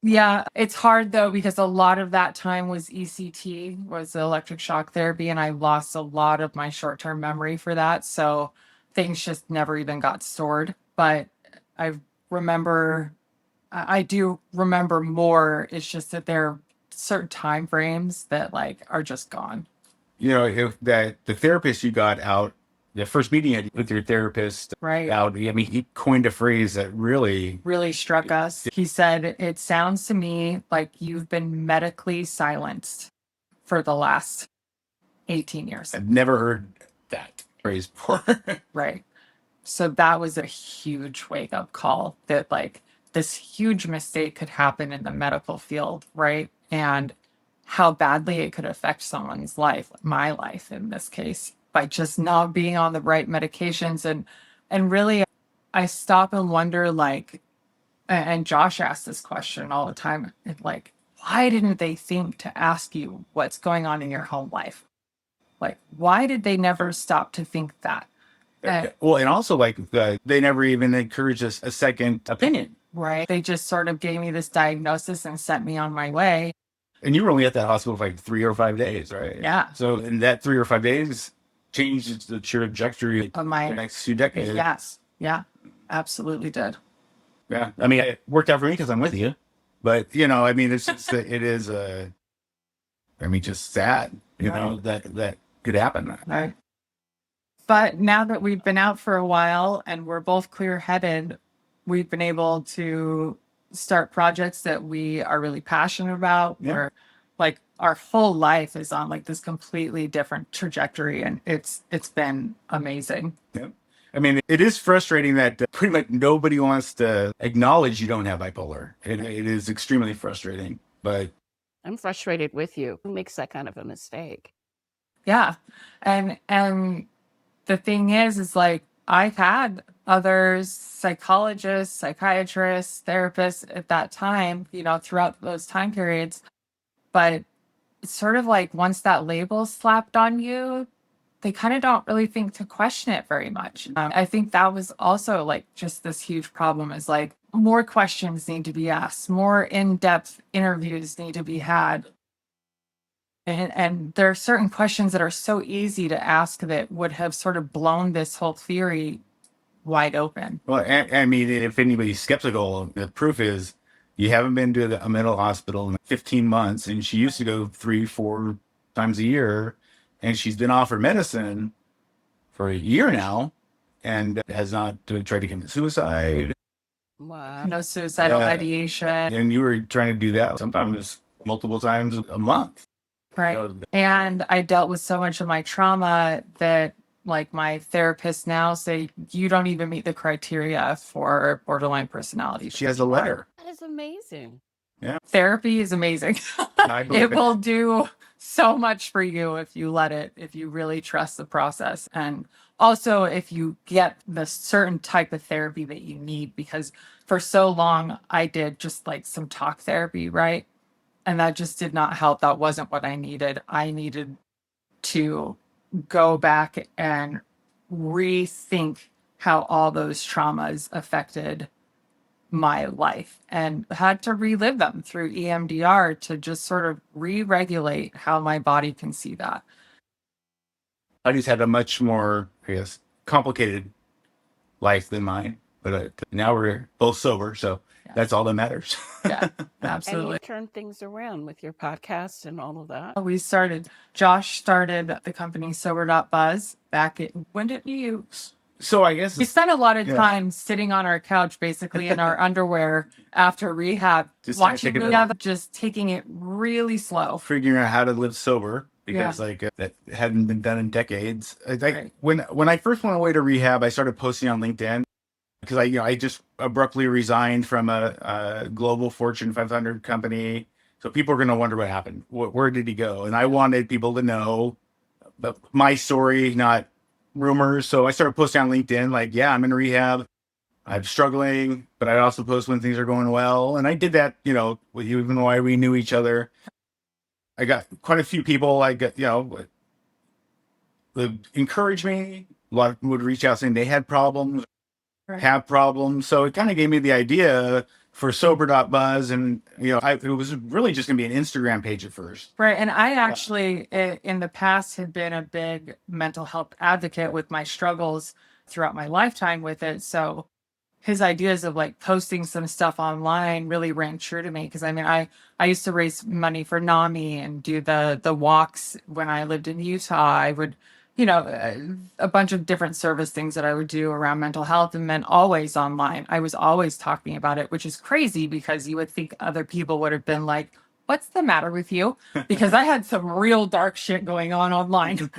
Yeah, it's hard though, because a lot of that time was ECT, was the electric shock therapy, and I lost a lot of my short-term memory for that. So things just never even got stored. But I do remember more. It's just that there are certain time frames that like are just gone. If the therapist you got out, the first meeting you had with your therapist, out, I mean, he coined a phrase that really struck us. He said, "It sounds to me like you've been medically silenced for the last 18 years." I've never heard that phrase before. Right. So that was a huge wake-up call that like this huge mistake could happen in the medical field, right? And how badly it could affect someone's life, my life in this case, by just not being on the right medications. And really, I stop and wonder, like, and Josh asks this question all the time, like, why didn't they think to ask you what's going on in your home life? Like, why did they never stop to think that? Well, and also, like, they never even encouraged us a second opinion. Right. They just sort of gave me this diagnosis and sent me on my way. And you were only at that hospital for like 3 or 5 days, right? Yeah. So in that 3 or 5 days, changed the trajectory of my next 2 decades. Yes. Yeah. Absolutely did. Yeah. I mean, it worked out for me because I'm with you. But, I mean, it's just, it is, just sad, that could happen. Right. But now that we've been out for a while and we're both clear-headed, we've been able to start projects that we are really passionate about. Yeah. Where like our whole life is on like this completely different trajectory, and it's been amazing. Yeah. I mean, it is frustrating that pretty much nobody wants to acknowledge you don't have bipolar. It is extremely frustrating, but I'm frustrated with you. Who makes that kind of a mistake? Yeah. And the thing is like, I've had other psychologists, psychiatrists, therapists at that time, throughout those time periods. But it's sort of like once that label's slapped on you, they kind of don't really think to question it very much. I think that was also like just this huge problem, is like more questions need to be asked, more in-depth interviews need to be had. And there are certain questions that are so easy to ask that would have sort of blown this whole theory wide open. Well, I mean, if anybody's skeptical, the proof is you haven't been to a mental hospital in 15 months, and she used to go 3-4 times a year, and she's been offered medicine for a year now and has not tried to commit suicide. Wow. No suicidal ideation. And you were trying to do that sometimes multiple times a month. Right. You know, And I dealt with so much of my trauma that like my therapist now say you don't even meet the criteria for borderline personality. she has a letter. That is amazing. Yeah. Therapy is amazing. It will do so much for you if you let it, if you really trust the process. And also if you get the certain type of therapy that you need, because for so long I did just like some talk therapy, right? And that just did not help. That wasn't what I needed. I needed to go back and rethink how all those traumas affected my life and had to relive them through EMDR to just sort of re-regulate how my body can see that. Heidi's had a much more, I guess, complicated life than mine, but now we're both sober, so that's all that matters. Yeah, And absolutely. you've turned things around with your podcast and all of that. Josh started the company Sober.Buzz back in, when did you? So I guess We spent a lot of time sitting on our couch, basically in our underwear after rehab, Just watching taking movies, just taking it really slow. figuring out how to live sober because that hadn't been done in decades. When I first went away to rehab, I started posting on LinkedIn because I just abruptly resigned from a global Fortune 500 company. So people are going to wonder what happened. Where did he go? And I wanted people to know my story, not rumors. So I started posting on LinkedIn, like, yeah, I'm in rehab. I'm struggling, but I also post when things are going well. And I did that, with you, even though we knew each other. I got quite a few people would encourage me. A lot of them would reach out saying they had problems, have problems. So it kind of gave me the idea for Sober.Buzz. And, it was really just going to be an Instagram page at first. Right. And I actually, in the past, had been a big mental health advocate with my struggles throughout my lifetime with it. So his ideas of like posting some stuff online really rang true to me. Cause I used to raise money for NAMI and do the walks when I lived in Utah. I would, a bunch of different service things that I would do around mental health, and then always online. I was always talking about it, which is crazy because you would think other people would have been like, what's the matter with you? Because I had some real dark shit going on online.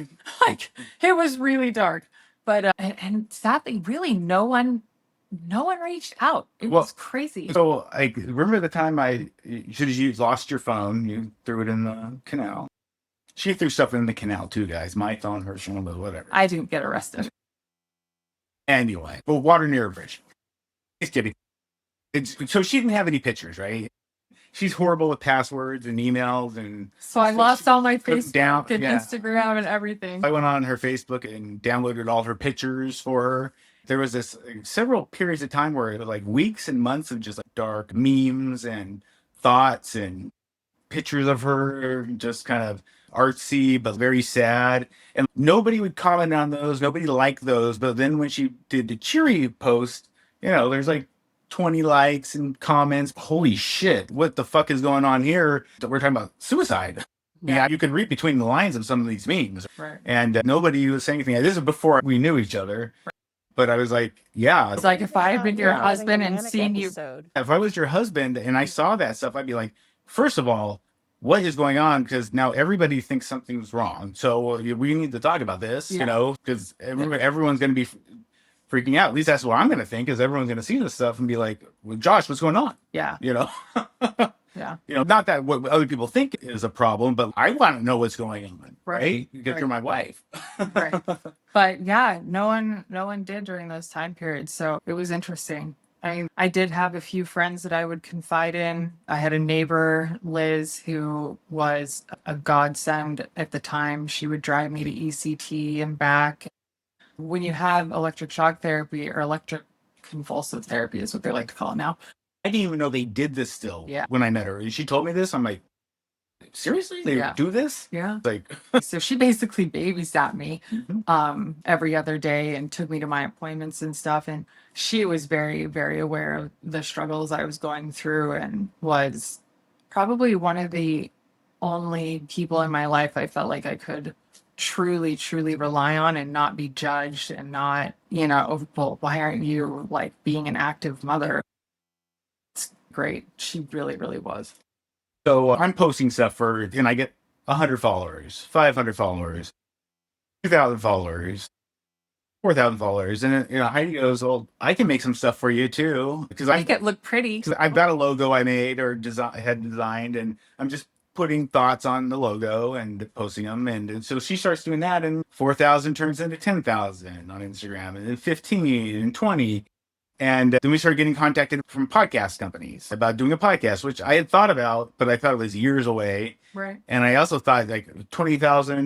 Like it was really dark, but, and sadly, really no one reached out. It was crazy. So I remember the time you lost your phone, you threw it in the canal. She threw stuff in the canal too, guys. My phone, her phone, whatever. I didn't get arrested. Anyway, well, water near a bridge. Just kidding. So she didn't have any pictures, right? She's horrible with passwords and emails, and so I lost all my Facebook and yeah. Instagram and everything. I went on her Facebook and downloaded all her pictures for her. There was several periods of time where it was like weeks and months of just like dark memes and thoughts and pictures of her, just kind of artsy but very sad. And nobody would comment on those. Nobody liked those. But then when she did the cheery post, there's like 20 likes and comments. Holy shit, what the fuck is going on here? We're talking about suicide. Yeah, you could read between the lines of some of these memes. Right. And nobody was saying anything. This is before we knew each other. Right. But I was like, yeah. It's like if I had been your husband and seen you. If I was your husband and I saw that stuff, I'd be like, first of all, what is going on? Because now everybody thinks something's wrong. So we need to talk about this, because everyone's going to be freaking out. At least that's what I'm going to think, is everyone's going to see this stuff and be like, well, Josh, what's going on? Yeah. Yeah. Not that what other people think is a problem, but I want to know what's going on, right? Because you're my wife. Right. But yeah, no one did during those time periods. So it was interesting. I did have a few friends that I would confide in. I had a neighbor, Liz, who was a godsend at the time. She would drive me to ECT and back. When you have electric shock therapy, or electric convulsive therapy is what they like to call it now. I didn't even know they did this still when I met her. She told me this. I'm like, seriously? They do this? Yeah. Like, so she basically babysat me every other day and took me to my appointments and stuff. And she was very, very aware of the struggles I was going through, and was probably one of the only people in my life I felt like I could truly, truly rely on and not be judged, and not, well, why aren't you like being an active mother? It's great. She really, really was. So I'm posting stuff and I get 100 followers, 500 followers, 2,000 followers, 4,000 followers. And Heidi goes, well, I can make some stuff for you too. Because Make it look pretty. I've got a logo I made or had designed, and I'm just putting thoughts on the logo and posting them. And so she starts doing that, and 4,000 turns into 10,000 on Instagram, and then 15 and 20. And then we started getting contacted from podcast companies about doing a podcast, which I had thought about, but I thought it was years away. Right. And I also thought like $20,000,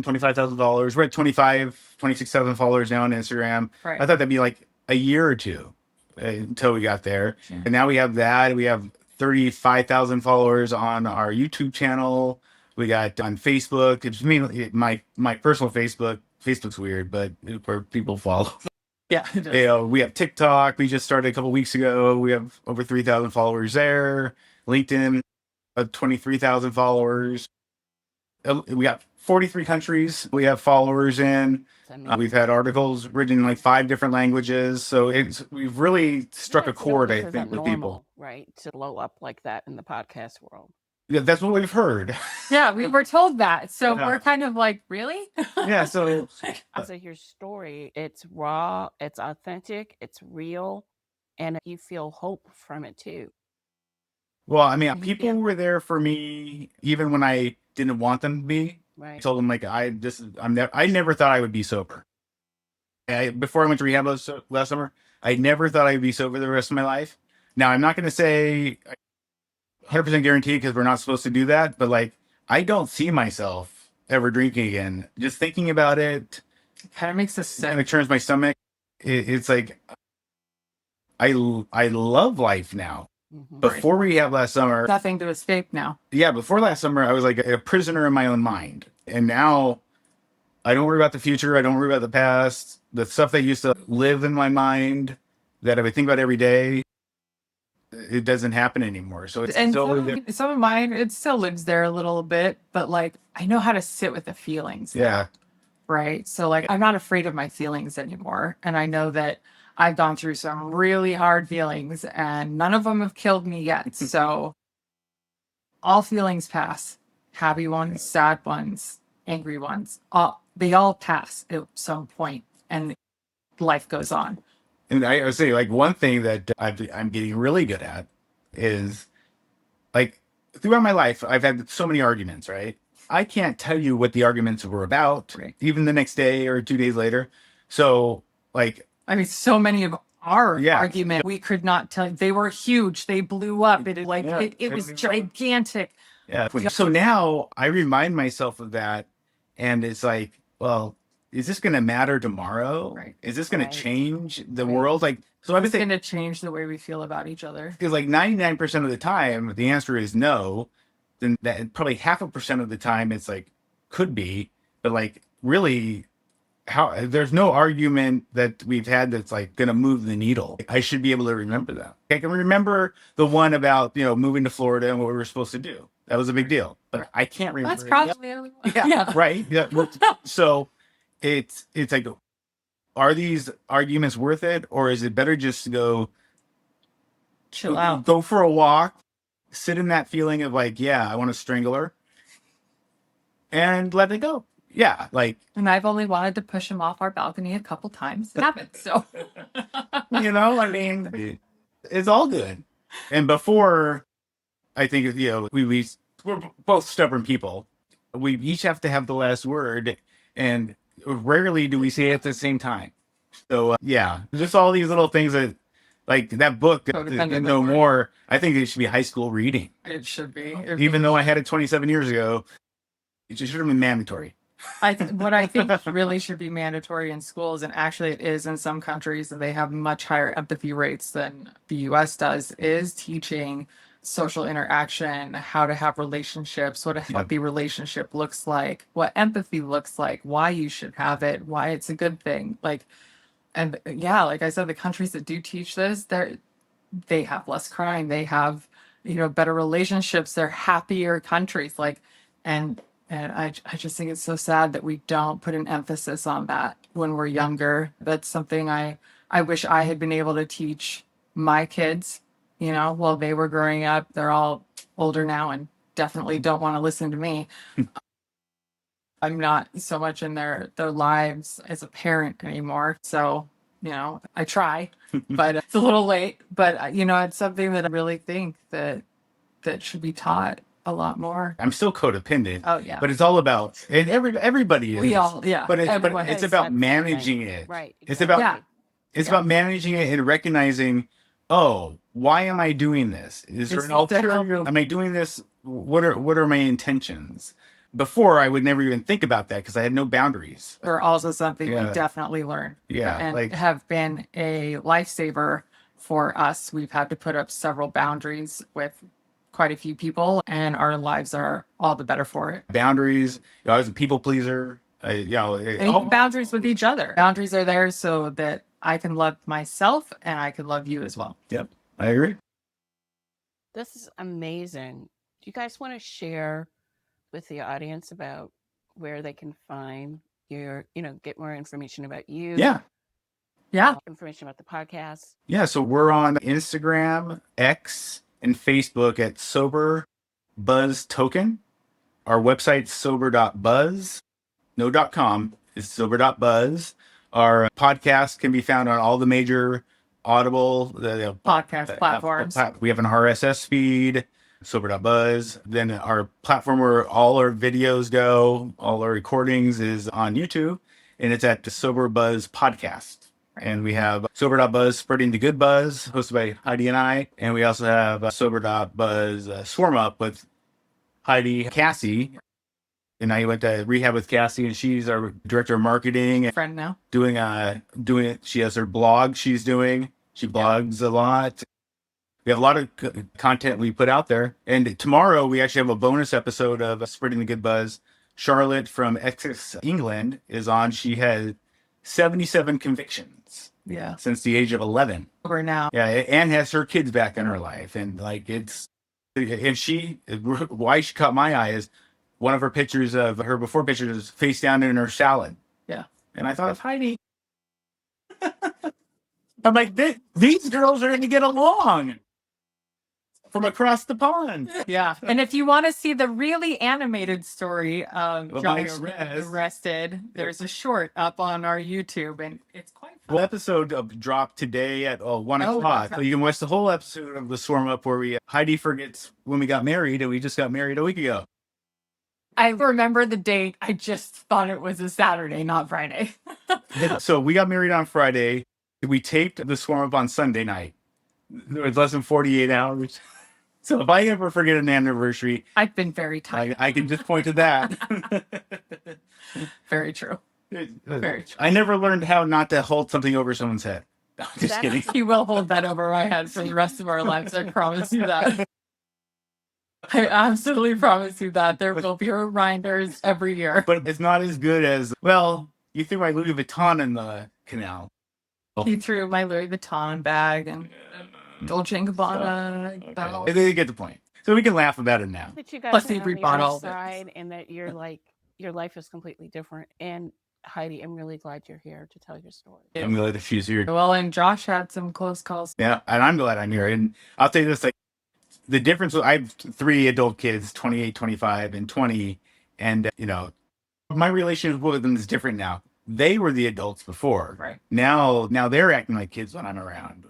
$25,000. We're at 26,000 followers now on Instagram. Right. I thought that'd be like a year or two until we got there. Yeah. And now we have that. We have 35,000 followers on our YouTube channel. We got on Facebook. It's me, my personal Facebook. Facebook's weird, but where people follow. Yeah. It does. We have TikTok. We just started a couple weeks ago. We have over 3,000 followers there. LinkedIn, 23,000 followers. We got 43 countries we have followers in. We've had articles written in like 5 different languages. So we've really struck a chord, I think, with people. Right, to blow up like that in the podcast world. Yeah, that's what we've heard. Yeah, we were told that. So Yeah. we're kind of like, really? Yeah, so As I hear story, it's raw, it's authentic, it's real, and you feel hope from it too. well, I mean, people were there for me even when I didn't want them to be. I Right. told them like I never thought I would be sober. Before I went to rehab last summer, I never thought I'd be sober the rest of my life. Now, I'm not going to say 100% guarantee because we're not supposed to do that, but like I don't see myself ever drinking again. Just thinking about it Kind of makes us kind sick. of turns my stomach. It's like I love life now. Mhm. Before rehab last summer, Nothing to escape now. yeah, before last summer, I was like a prisoner in my own mind. And now I don't worry about the future. I don't worry about the past. The stuff that used to live in my mind that I would think about every day, it doesn't happen anymore. So it's And totally some of mine, it still lives there a little bit, but like I know how to sit with the feelings. yeah. Right. So like I'm not afraid of my feelings anymore. And I know that I've gone through some really hard feelings and none of them have killed me yet. So all feelings pass. Happy ones, sad ones, angry ones. They all pass at some point and life goes on. And I would say like one thing that I'm getting really good at is like throughout my life, I've had so many arguments, right? I can't tell you what the arguments were about, Right. even the next day or 2 days later. So like, I mean, so many of our Yeah. arguments, we could not tell. They were huge. They blew up. It was gigantic. yeah. So now I remind myself of that. And it's like, well, is this going to matter tomorrow? Right. Is this going Right. to change the Right. world? Like, so I would It's say, going to change the way we feel about each other. because like 99% of the time, the answer is no. Then that probably 0.5% of the time it's like, could be, but like really, there's no argument that we've had that's like going to move the needle. I should be able to remember that. I can remember the one about, moving to Florida and what we were supposed to do. That was a big deal, but I can't remember. That's probably the only one. Yeah. Right. Yeah. So it's like, are these arguments worth it, or is it better just to go Chill out. go for a walk, sit in that feeling of like, yeah, I want to strangle her, and let it go. Yeah, like And I've only wanted to push him off our balcony a couple times. It happened. So I mean, it's all good. And before, I think we're both stubborn people. We each have to have the last word, and rarely do we say it at the same time. So yeah, just all these little things that, like that book, Codependent No Memory. More. I think it should be high school reading. it should be. Even though I had it 27 years ago, it should have been mandatory. What I think really should be mandatory in schools, and actually it is in some countries, and they have much higher empathy rates than the US does, is teaching social interaction, how to have relationships, what a healthy relationship looks like, what empathy looks like, why you should have it, why it's a good thing. Like, and yeah, like I said, the countries that do teach this, they have less crime, they have, better relationships, they're happier countries. Like, and I just think it's so sad that we don't put an emphasis on that when we're younger. That's something I wish I had been able to teach my kids, while they were growing up. They're all older now and definitely don't want to listen to me. I'm not so much in their lives as a parent anymore. So, I try, but it's a little late. But, it's something that I really think that should be taught a lot more. I'm still codependent. Oh, yeah. But it's all about, and everybody is. We all, yeah. But everyone it's is. about managing it. Right. It's exactly. about it's about managing it and recognizing, oh, why am I doing this? Is there an alternative? Am I doing this? What are my intentions? Before, I would never even think about that because I had no boundaries. Are also something we definitely learn. Yeah, and have been a lifesaver for us. We've had to put up several boundaries with quite a few people, and our lives are all the better for it. Boundaries. I was a people pleaser. Boundaries with each other. Boundaries are there so that I can love myself and I can love you as well. Yep, I agree. This is amazing. Do you guys want to share with the audience about where they can find your, get more information about you? Yeah. Information about the podcast. Yeah, so we're on Instagram, X, and Facebook at Sober.Buzz Token. Our website's Sober.Buzz. No .com. It's Sober.Buzz. Our podcast can be found on all the major Audible podcast platforms. We have an RSS feed, Sober.Buzz. Then our platform where all our videos go, all our recordings is on YouTube, and it's at the Sober.Buzz podcast. And we have Sober.Buzz Spreading the Good Buzz, hosted by Heidi and I. And we also have Sober.Buzz Swarm Up with Heidi, Cassie. And I went to rehab with Cassie, and she's our director of marketing. Friend now. Doing it. She has her blog she's doing. She blogs a lot. We have a lot of content we put out there. And tomorrow we actually have a bonus episode of Spreading the Good Buzz. Charlotte from Essex, England is on. She had 77 convictions. Yeah. Since the age of 11. Over now. Yeah, and has her kids back in her life. And why she caught my eye is one of her pictures of her before pictures is face down in her salad. Yeah. And I thought of Heidi. I'm like, these girls are going to get along from across the pond. Yeah. And if you want to see the really animated story of Josh arrested, there's a short up on our YouTube, and it's quite fun. The episode dropped today at 1 o'clock. So you can watch the whole episode of the Swarm Up where Heidi forgets when we got married, and we just got married a week ago. I remember the date. I just thought it was a Saturday, not Friday. So we got married on Friday. We taped the Swarm Up on Sunday night. It was less than 48 hours. So if I ever forget an anniversary, I've been very tired. I can just point to that. Very true. Very true. I never learned how not to hold something over someone's head. No, just kidding. You will hold that over my head for the rest of our lives. I promise you that. I absolutely promise you that. There will be reminders every year. But it's not as good as, well, you threw my Louis Vuitton in the canal. He threw my Louis Vuitton bag and Dolce & Gabbana belt. They get the point. So we can laugh about it now. That you guys Plus, are he on the rebought other all side, and that you're like, your life is completely different. And Heidi, I'm really glad you're here to tell your story. I'm glad that she's here. Well, and Josh had some close calls. Yeah, and I'm glad I'm here. And I'll tell you this, the difference, I have 3 adult kids, 28, 25, and 20. And, my relationship with them is different now. They were the adults before. Right. Now they're acting like kids when I'm around.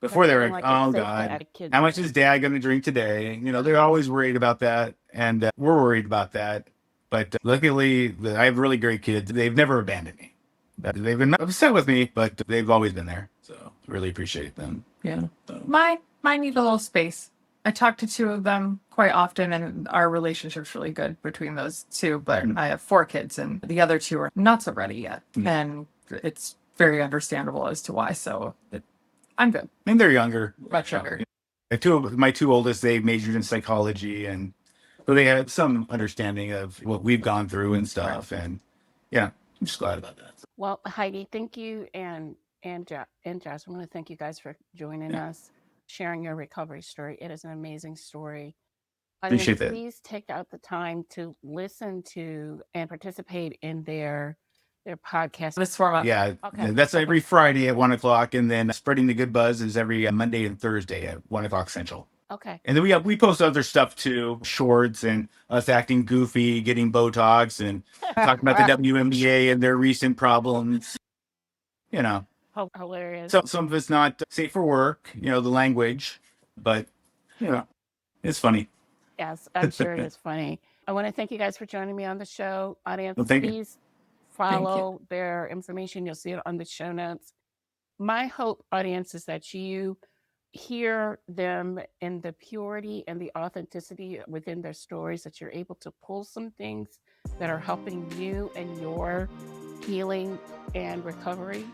Before they were like, oh God, how much is dad going to drink today? They're always worried about that. And we're worried about that. But luckily, I have really great kids. They've never abandoned me. They've been upset with me, but they've always been there. So really appreciate them. Yeah. So. Mine need a little space. I talk to 2 of them quite often, and our relationship's really good between those 2. But I have 4 kids, and the other 2 are not so ready yet. And it's very understandable as to why. So I'm good. And they're younger. Much younger. My 2 oldest, they majored in psychology, and so they had some understanding of what we've gone through and stuff. Right. And yeah, I'm just glad about that. Well, Heidi, thank you. And Josh, I want to thank you guys for joining us. Sharing your recovery story. It is an amazing story. Appreciate that. Please take out the time to listen to and participate in their podcast. This format. Yeah, okay. That's every Friday at 1 o'clock, and then Spreading the Good Buzz is every Monday and Thursday at 1 o'clock Central. Okay. And then we post other stuff too, shorts and us acting goofy, getting Botox, and talking about the WNBA and their recent problems. You know, Hilarious. so some of it's not safe for work. The language, but it's funny. Yes, I'm sure it is funny. I want to thank you guys for joining me on the show. Audience, Well, thank you. please Thank you. follow their information. You'll see it on the show notes. My hope, audience, is that you hear them in the purity and the authenticity within their stories, that you're able to pull some things that are helping you and your healing and recovery.